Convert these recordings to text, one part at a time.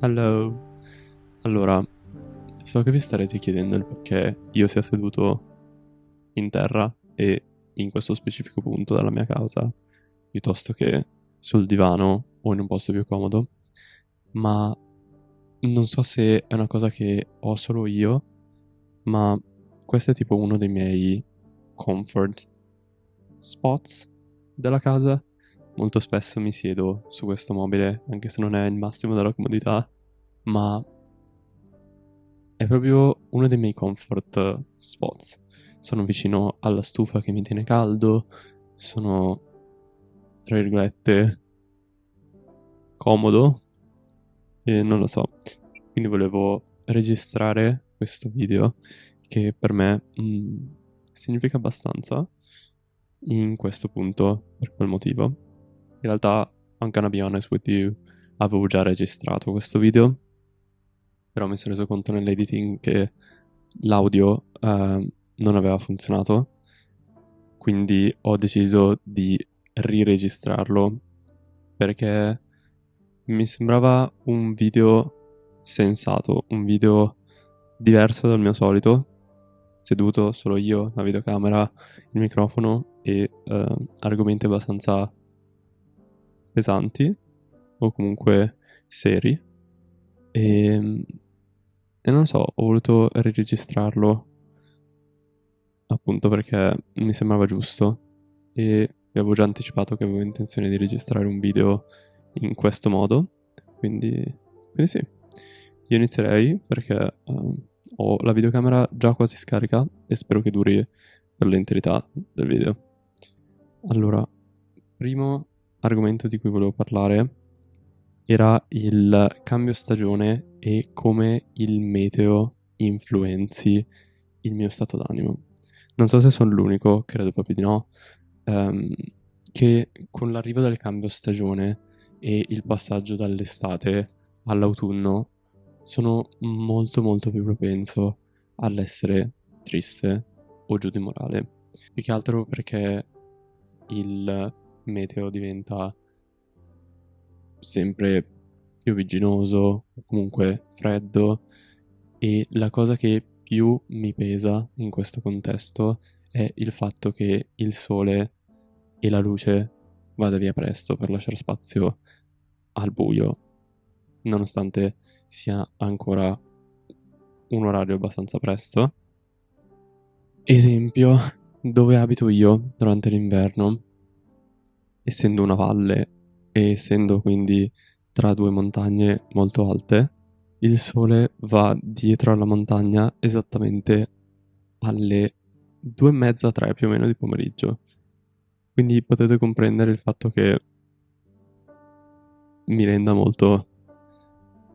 Hello. Allora, so che vi starete chiedendo il perché io sia seduto in terra e in questo specifico punto della mia casa, piuttosto che sul divano o in un posto più comodo, ma non so se è una cosa che ho solo io, ma questo è tipo uno dei miei comfort spots della casa. Molto spesso mi siedo su questo mobile, anche se non è il massimo della comodità, ma è proprio uno dei miei comfort spots. Sono vicino alla stufa che mi tiene caldo, sono, tra virgolette, comodo e non lo so. Quindi volevo registrare questo video che per me significa abbastanza in questo punto per quel motivo. In realtà, I'm gonna be honest with you, avevo già registrato questo video, però mi sono reso conto nell'editing che l'audio non aveva funzionato, quindi ho deciso di riregistrarlo perché mi sembrava un video sensato, un video diverso dal mio solito, seduto solo io, la videocamera, il microfono e argomenti abbastanza pesanti o comunque seri. E non so, ho voluto riregistrarlo appunto perché mi sembrava giusto e vi avevo già anticipato che avevo intenzione di registrare un video in questo modo, quindi sì. Io inizierei perché ho la videocamera già quasi scarica e spero che duri per l'intera del video. Allora, primo argomento di cui volevo parlare era il cambio stagione e come il meteo influenzi il mio stato d'animo. Non so se sono l'unico, credo proprio di no, ehm, che con l'arrivo del cambio stagione e il passaggio dall'estate all'autunno sono molto molto più propenso all'essere triste o giù di morale. Più che altro perché il meteo diventa sempre più viginoso, o comunque freddo, e la cosa che più mi pesa in questo contesto è il fatto che il sole e la luce vada via presto per lasciare spazio al buio, nonostante sia ancora un orario abbastanza presto. Esempio, dove abito io durante l'inverno, essendo una valle e essendo quindi tra due montagne molto alte, il sole va dietro alla montagna esattamente alle 2:30, 3 più o meno di pomeriggio. Quindi potete comprendere il fatto che mi renda molto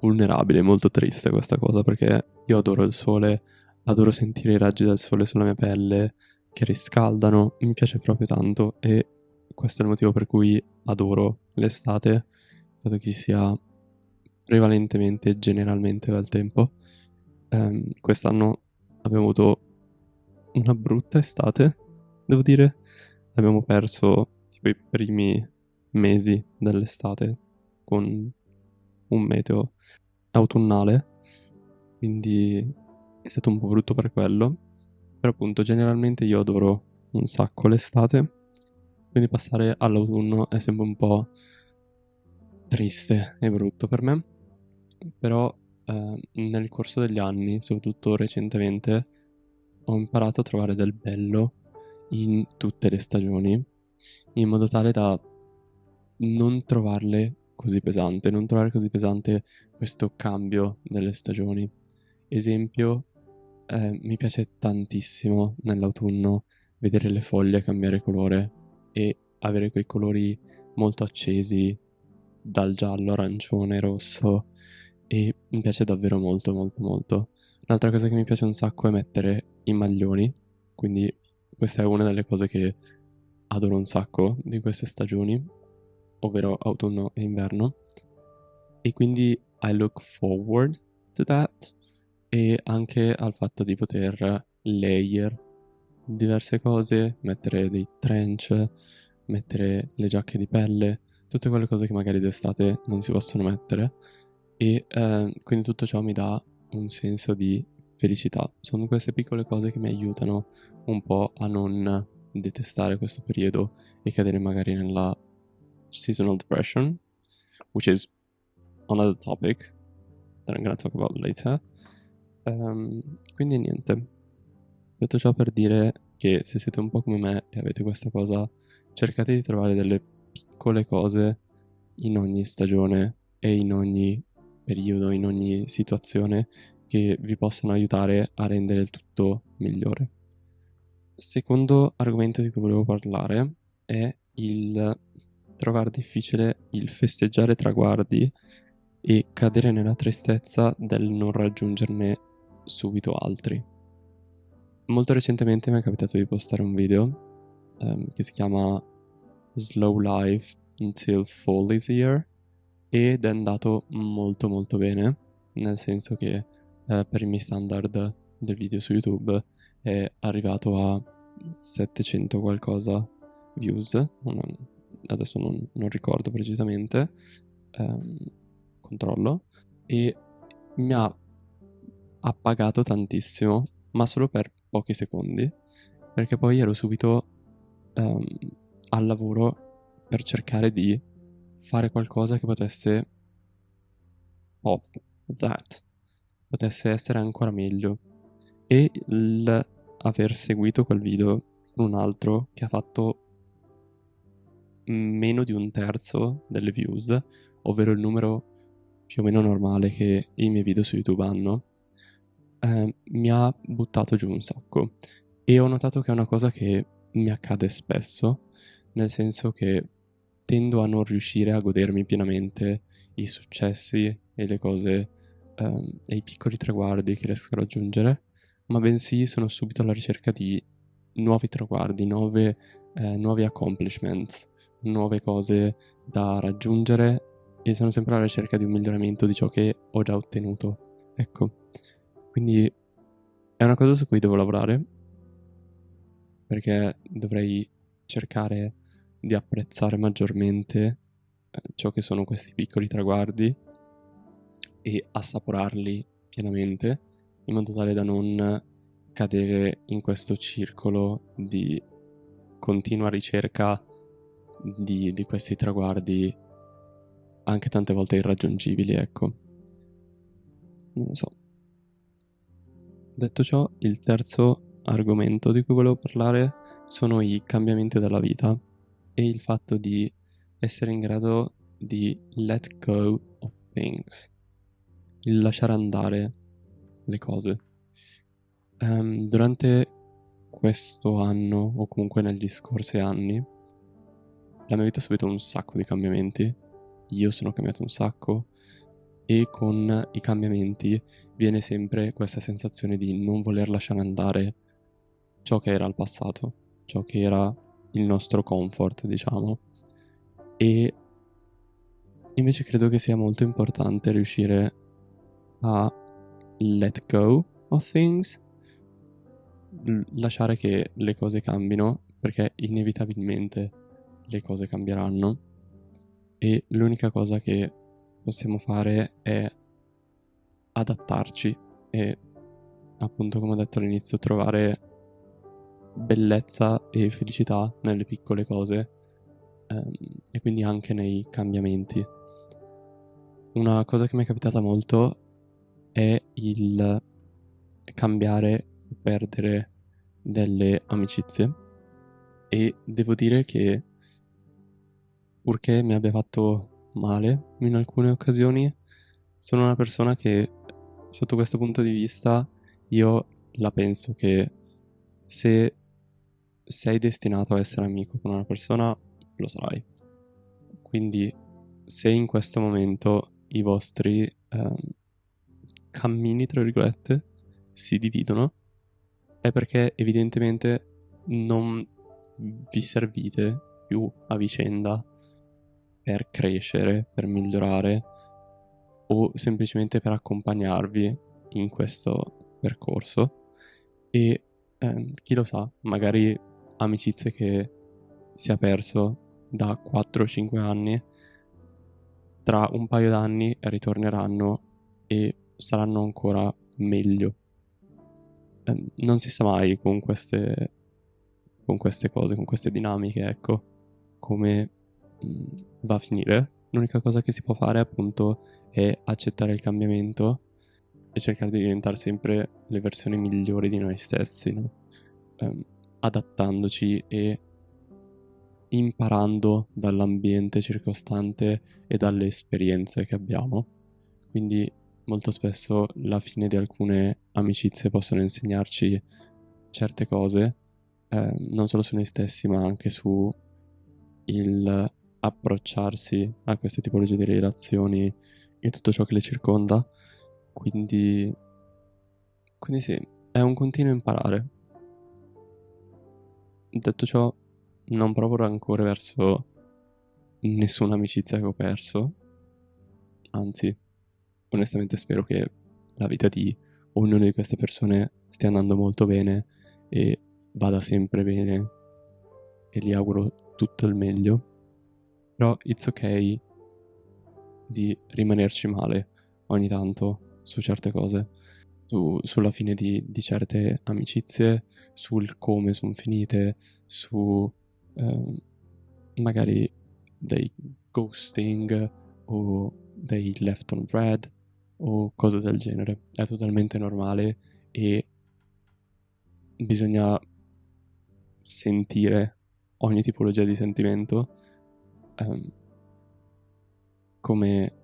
vulnerabile, molto triste questa cosa, perché io adoro il sole, adoro sentire i raggi del sole sulla mia pelle che riscaldano, mi piace proprio tanto e questo è il motivo per cui adoro l'estate, il fatto che ci sia prevalentemente, generalmente bel tempo. Quest'anno abbiamo avuto una brutta estate, devo dire. Abbiamo perso tipo i primi mesi dell'estate con un meteo autunnale, quindi è stato un po' brutto per quello. Però appunto generalmente io adoro un sacco l'estate, quindi passare all'autunno è sempre un po' triste e brutto per me. Però nel corso degli anni, soprattutto recentemente, ho imparato a trovare del bello in tutte le stagioni, in modo tale da non trovarle così pesante, non trovare così pesante questo cambio delle stagioni. Esempio, mi piace tantissimo nell'autunno vedere le foglie cambiare colore e avere quei colori molto accesi, dal giallo, arancione, rosso, e mi piace davvero molto, molto, molto. Un'altra cosa che mi piace un sacco è mettere i maglioni, quindi questa è una delle cose che adoro un sacco di queste stagioni, ovvero autunno e inverno, e quindi I look forward to that e anche al fatto di poter layer diverse cose, mettere dei trench, mettere le giacche di pelle, tutte quelle cose che magari d'estate non si possono mettere. e quindi tutto ciò mi dà un senso di felicità. Sono queste piccole cose che mi aiutano un po' a non detestare questo periodo e cadere magari nella seasonal depression, which is another topic that I'm gonna talk about later. Quindi niente, detto ciò per dire che se siete un po' come me e avete questa cosa, cercate di trovare delle piccole cose in ogni stagione e in ogni periodo, in ogni situazione che vi possano aiutare a rendere il tutto migliore. Secondo argomento di cui volevo parlare è il trovare difficile il festeggiare traguardi e cadere nella tristezza del non raggiungerne subito altri. Molto recentemente mi è capitato di postare un video che si chiama Slow Life Until Fall is Here ed è andato molto molto bene, nel senso che per i miei standard del video su YouTube è arrivato a 700 qualcosa views, adesso non ricordo precisamente, controllo, e mi ha appagato tantissimo, ma solo per pochi secondi, perché poi ero subito al lavoro per cercare di fare qualcosa che potesse potesse essere ancora meglio. E aver seguito quel video con un altro che ha fatto meno di un terzo delle views, ovvero il numero più o meno normale che i miei video su YouTube hanno, mi ha buttato giù un sacco. E ho notato che è una cosa che mi accade spesso, nel senso che tendo a non riuscire a godermi pienamente i successi e le cose e i piccoli traguardi che riesco a raggiungere, ma bensì sono subito alla ricerca di nuovi traguardi, nuovi accomplishments, nuove cose da raggiungere e sono sempre alla ricerca di un miglioramento di ciò che ho già ottenuto. Ecco, quindi è una cosa su cui devo lavorare perché dovrei cercare di apprezzare maggiormente ciò che sono questi piccoli traguardi e assaporarli pienamente in modo tale da non cadere in questo circolo di continua ricerca di questi traguardi anche tante volte irraggiungibili, ecco. Non lo so. Detto ciò, il terzo argomento di cui volevo parlare sono i cambiamenti della vita e il fatto di essere in grado di let go of things, il lasciare andare le cose. Durante questo anno o comunque negli scorsi anni la mia vita ha subito un sacco di cambiamenti, io sono cambiato un sacco e con i cambiamenti viene sempre questa sensazione di non voler lasciare andare ciò che era il passato, ciò che era il nostro comfort, diciamo. E invece credo che sia molto importante riuscire a let go of things, lasciare che le cose cambino, perché inevitabilmente le cose cambieranno e l'unica cosa che possiamo fare è adattarci e, appunto, come ho detto all'inizio, trovare bellezza e felicità nelle piccole cose e quindi anche nei cambiamenti. Una cosa che mi è capitata molto è il cambiare o perdere delle amicizie e devo dire che purché mi abbia fatto male in alcune occasioni, sono una persona che sotto questo punto di vista io la penso che se sei destinato a essere amico con una persona, lo sarai. Quindi se in questo momento i vostri cammini, tra virgolette, si dividono, è perché evidentemente non vi servite più a vicenda per crescere, per migliorare o semplicemente per accompagnarvi in questo percorso e chi lo sa, magari amicizie che si è perso da 4-5 anni tra un paio d'anni ritorneranno e saranno ancora meglio. Non si sa mai con queste cose, con queste dinamiche, ecco, come va a finire. L'unica cosa che si può fare, appunto, è accettare il cambiamento e cercare di diventare sempre le versioni migliori di noi stessi, no? Adattandoci e imparando dall'ambiente circostante e dalle esperienze che abbiamo. Quindi molto spesso la fine di alcune amicizie possono insegnarci certe cose, non solo su noi stessi, ma anche su il approcciarsi a queste tipologie di relazioni e tutto ciò che le circonda. Quindi sì, è un continuo imparare. Detto ciò, non provo rancore verso nessuna amicizia che ho perso, anzi, onestamente spero che la vita di ognuna di queste persone stia andando molto bene e vada sempre bene e gli auguro tutto il meglio. Però it's ok di rimanerci male ogni tanto su certe cose, sulla fine di certe amicizie, sul come sono finite, su magari dei ghosting o dei left on red o cose del genere. È totalmente normale e bisogna sentire ogni tipologia di sentimento, come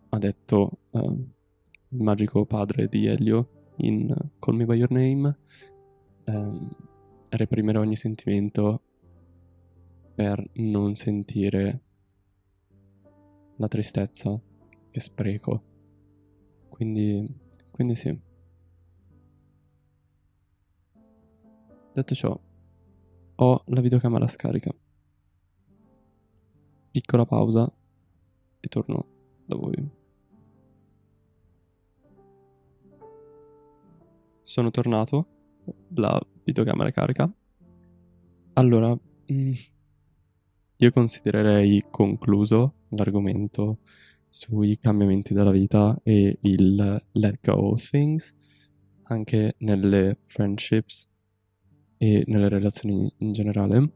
ha detto il magico padre di Elio in Call Me By Your Name, reprimere ogni sentimento per non sentire la tristezza e spreco. Quindi sì. Detto ciò, ho la videocamera scarica. Piccola pausa e torno da voi. Sono tornato, la videocamera è carica. Allora, io considererei concluso l'argomento sui cambiamenti della vita e il let go of things, anche nelle friendships e nelle relazioni in generale,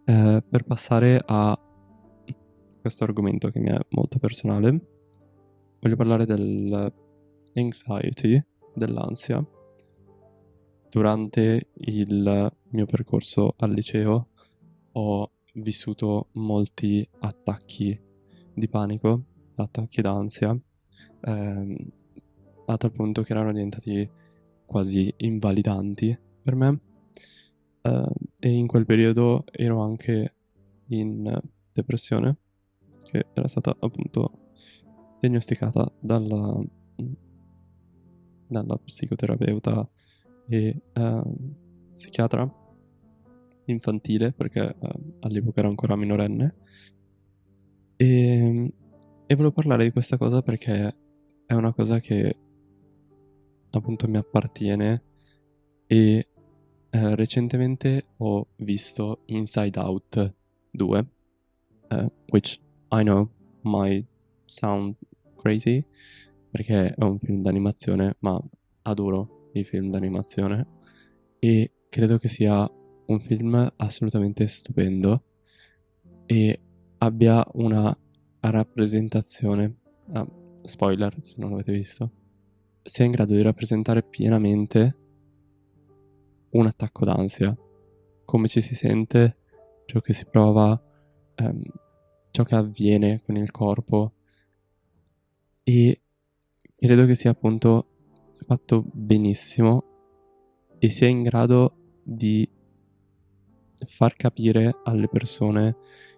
per passare a questo argomento che mi è molto personale. Voglio parlare dell'anxiety, dell'ansia. Durante il mio percorso al liceo ho vissuto molti attacchi di panico, attacchi d'ansia, a tal punto che erano diventati quasi invalidanti per me. E in quel periodo ero anche in depressione, che era stata appunto diagnosticata dalla psicoterapeuta e psichiatra infantile, perché all'epoca ero ancora minorenne, e volevo parlare di questa cosa perché è una cosa che appunto mi appartiene e recentemente ho visto Inside Out 2, which I know might sound crazy perché è un film d'animazione, ma adoro i film d'animazione e credo che sia un film assolutamente stupendo e abbia una rappresentazione, spoiler se non l'avete visto, sia in grado di rappresentare pienamente un attacco d'ansia, come ci si sente, ciò che si prova, ciò che avviene con il corpo, e credo che sia appunto fatto benissimo e sia in grado di far capire alle persone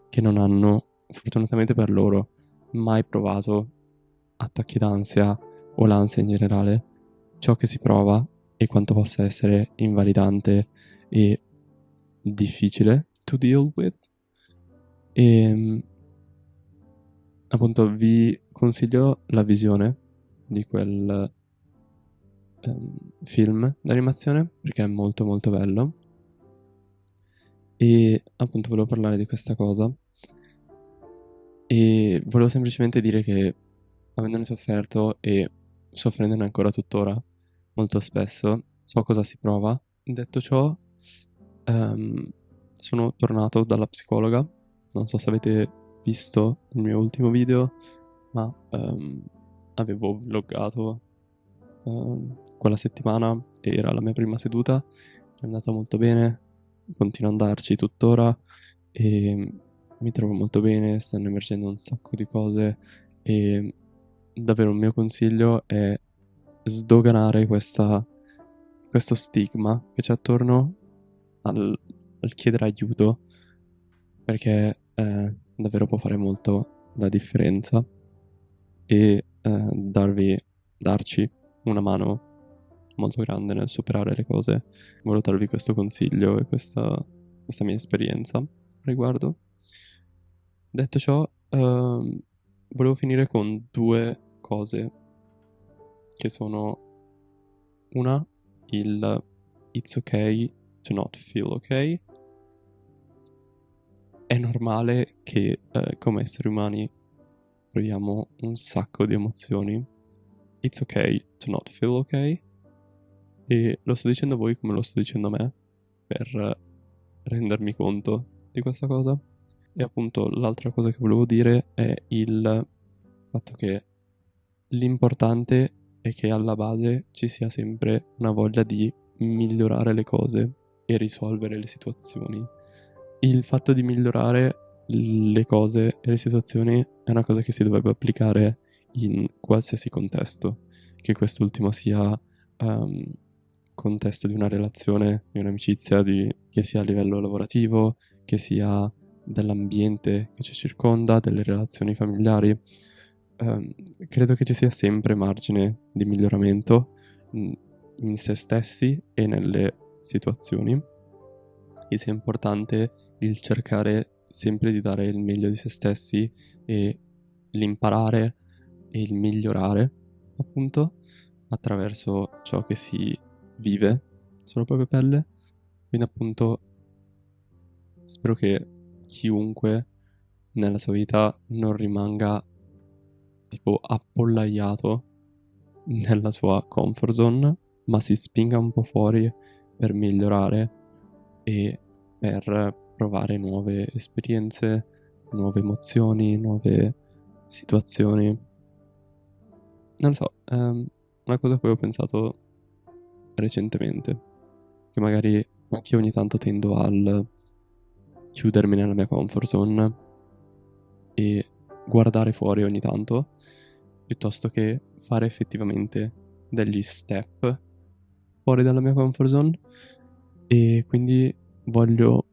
che non hanno, fortunatamente per loro, mai provato attacchi d'ansia o l'ansia in generale, ciò che si prova e quanto possa essere invalidante e difficile to deal with. E appunto vi consiglio la visione di quel film d'animazione perché è molto molto bello. E appunto volevo parlare di questa cosa E volevo semplicemente dire che, avendone sofferto e soffrendone ancora tuttora molto spesso, so cosa si prova. Detto ciò, sono tornato dalla psicologa. Non so se avete visto il mio ultimo video, ma avevo vloggato quella settimana e era la mia prima seduta. È andata molto bene, continuo ad andarci tuttora e mi trovo molto bene, stanno emergendo un sacco di cose e davvero il mio consiglio è sdoganare questo stigma che c'è attorno al chiedere aiuto, perché davvero può fare molto la differenza e darci una mano molto grande nel superare le cose. Volevo darvi questo consiglio e questa mia esperienza a riguardo. Detto ciò, volevo finire con due cose che sono una, il it's okay to not feel okay. È normale che come esseri umani proviamo un sacco di emozioni. It's okay to not feel okay. E lo sto dicendo a voi come lo sto dicendo a me, per rendermi conto di questa cosa. E appunto l'altra cosa che volevo dire è il fatto che l'importante è che alla base ci sia sempre una voglia di migliorare le cose e risolvere le situazioni. Il fatto di migliorare le cose e le situazioni è una cosa che si dovrebbe applicare in qualsiasi contesto, che quest'ultimo sia contesto di una relazione, di un'amicizia, che sia a livello lavorativo, che sia dell'ambiente che ci circonda, delle relazioni familiari. Credo che ci sia sempre margine di miglioramento in se stessi e nelle situazioni, e sia importante il cercare sempre di dare il meglio di se stessi e l'imparare e il migliorare, appunto, attraverso ciò che si vive sulla propria pelle. Quindi appunto spero che chiunque nella sua vita non rimanga tipo appollaiato nella sua comfort zone, ma si spinga un po' fuori per migliorare e per provare nuove esperienze, nuove emozioni, nuove situazioni. Non lo so, è una cosa a cui ho pensato recentemente, che magari anche io ogni tanto tendo al chiudermi nella mia comfort zone e guardare fuori ogni tanto, piuttosto che fare effettivamente degli step fuori dalla mia comfort zone, e quindi voglio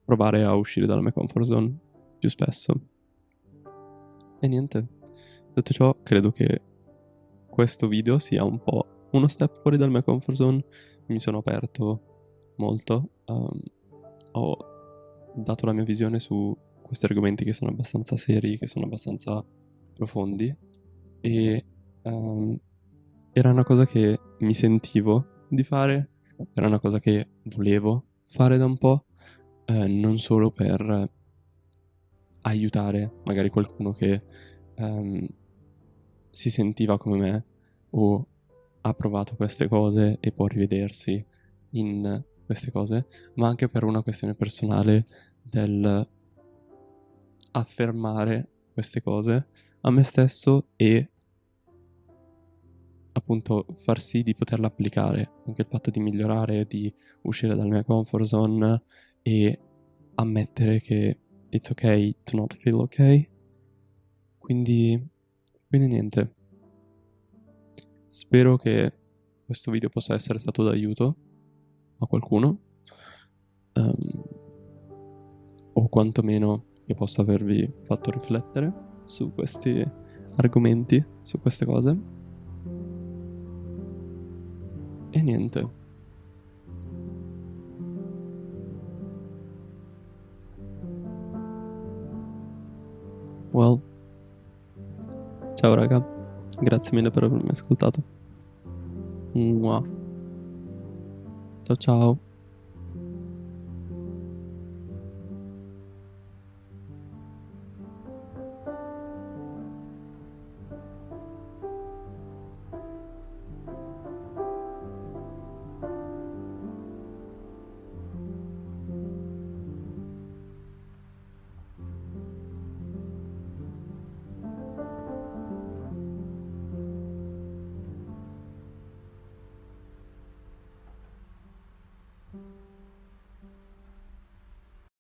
provare a uscire dalla mia comfort zone più spesso. E niente, detto ciò, credo che questo video sia un po' uno step fuori dalla mia comfort zone. Mi sono aperto molto, ho dato la mia visione su questi argomenti che sono abbastanza seri, che sono abbastanza profondi, e era una cosa che mi sentivo di fare, era una cosa che volevo fare da un po', non solo per aiutare magari qualcuno che si sentiva come me o ha provato queste cose e può rivedersi in queste cose, ma anche per una questione personale del affermare queste cose a me stesso e appunto far sì di poterla applicare, anche il fatto di migliorare, di uscire dalla mia comfort zone e ammettere che it's okay to not feel okay. Quindi niente. Spero che questo video possa essere stato d'aiuto a qualcuno, o quantomeno che possa avervi fatto riflettere su questi argomenti, su queste cose. E niente. Well, ciao raga, grazie mille per avermi ascoltato. Mua. Ciao ciao.